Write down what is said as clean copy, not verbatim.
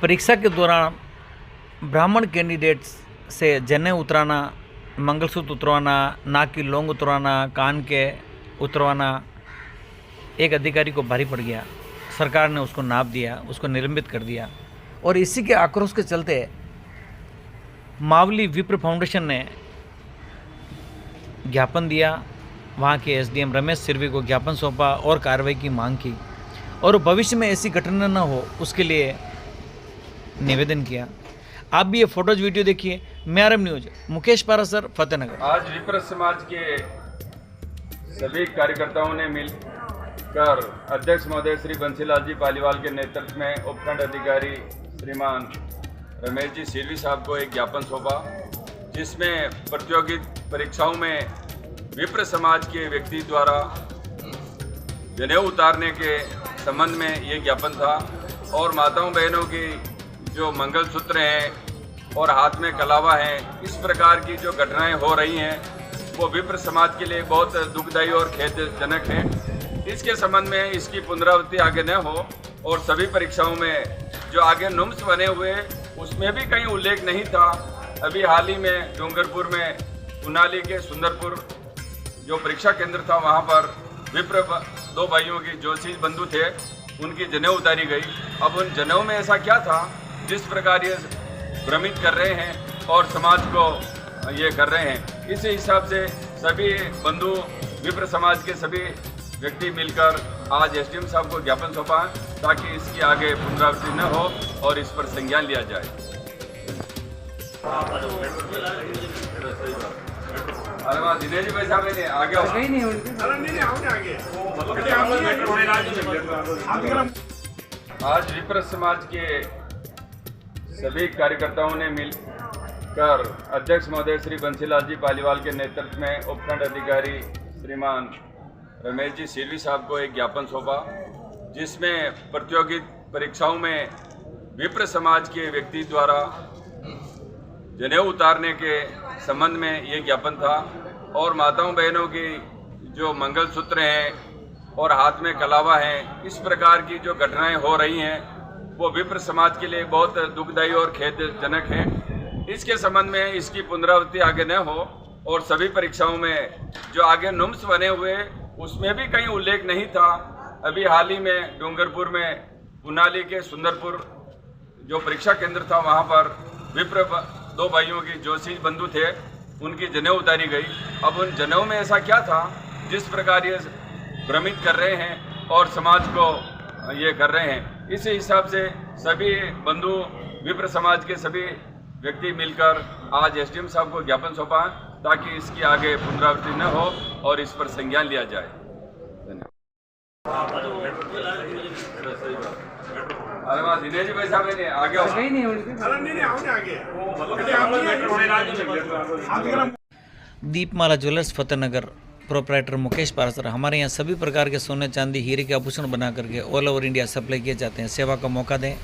परीक्षा के दौरान ब्राह्मण कैंडिडेट्स से जनेऊ उतराना, मंगलसूत्र उतरवाना, नाक की लौंग उतरवाना, कान के उतरवाना एक अधिकारी को भारी पड़ गया। सरकार ने उसको नाप दिया, उसको निलंबित कर दिया। और इसी के आक्रोश के चलते मावली विप्र फाउंडेशन ने ज्ञापन दिया, वहाँ के एसडीएम रमेश सिरवी को ज्ञापन सौंपा और कार्रवाई की मांग की और भविष्य में ऐसी घटना न हो उसके लिए निवेदन किया। आप भी ये फोटोज वीडियो देखिए। मेरम न्यूज, मुकेश पारासर, फतेहनगर। आज विप्र समाज के सभी कार्यकर्ताओं ने मिलकर अध्यक्ष महोदय श्री बंसीलाल जी पालीवाल के नेतृत्व में उपखंड अधिकारी श्रीमान रमेश जी सिरवी साहब को एक ज्ञापन सौंपा, जिसमें प्रतियोगी परीक्षाओं में विप्र समाज के व्यक्ति द्वारा जनेऊ उतारने के संबंध में ये ज्ञापन था और माताओं बहनों की जो मंगलसूत्र हैं और हाथ में कलावा हैं, इस प्रकार की जो घटनाएं हो रही हैं वो विप्र समाज के लिए बहुत दुखदायी और खेदजनक है। इसके संबंध में इसकी पुनरावृत्ति आगे न हो और सभी परीक्षाओं में जो आगे नुम्स बने हुए उसमें भी कहीं उल्लेख नहीं था। अभी हाल ही में डूंगरपुर में उनाली के सुंदरपुर जो परीक्षा केंद्र था, वहाँ पर विप्र दो भाइयों की जो चीज बंधु थे उनकी जनेऊ उतारी गई। अब उन जनेऊ में ऐसा क्या था जिस प्रकार ये भ्रमित कर रहे हैं और समाज को ये कर रहे हैं। इस हिसाब से सभी बंधु विप्र समाज के सभी व्यक्ति मिलकर आज एसडीएम साहब को ज्ञापन सौंपा ताकि इसकी आगे पुनरावृत्ति न हो और इस पर संज्ञान लिया जाए। अरे वहाँ दिनेश भाई साहब ने आगे आज विप्र समाज के सभी कार्यकर्ताओं ने मिलकर अध्यक्ष महोदय श्री बंसीलाल जी पालीवाल के नेतृत्व में उपखंड अधिकारी श्रीमान रमेश जी सिरवी साहब को एक ज्ञापन सौंपा, जिसमें प्रतियोगी परीक्षाओं में विप्र समाज के व्यक्ति द्वारा जनेऊ उतारने के संबंध में ये ज्ञापन था और माताओं बहनों की जो मंगलसूत्र हैं और हाथ में कलावा हैं, इस प्रकार की जो घटनाएं हो रही हैं वो विप्र समाज के लिए बहुत दुखदायी और खेदजनक है। इसके संबंध में इसकी पुनरावृत्ति आगे न हो और सभी परीक्षाओं में जो आगे नुम्स बने हुए उसमें भी कहीं उल्लेख नहीं था। अभी हाल ही में डूंगरपुर में उनाली के सुंदरपुर जो परीक्षा केंद्र था, वहाँ पर विप्र दो भाइयों की जो चीज बंधु थे उनकी जनेऊ उतारी गई। अब उन जनेऊ में ऐसा क्या था जिस प्रकार ये भ्रमित कर रहे हैं और समाज को ये कर रहे हैं। इस हिसाब से सभी बंधु विप्र समाज के सभी व्यक्ति मिलकर आज एसडीएम साहब को ज्ञापन सौंपा ताकि इसकी आगे पुनरावृत्ति न हो और इस पर संज्ञान लिया जाए। अरे वहाँ दिनेश भाई साहब ने आगे दीपमाला ज्वेलर्स, फतेहनगर। प्रोपराइटर मुकेश पारासर। हमारे यहाँ सभी प्रकार के सोने चांदी हीरे के आभूषण बना करके ऑल ओवर इंडिया सप्लाई किए जाते हैं। सेवा का मौका दें।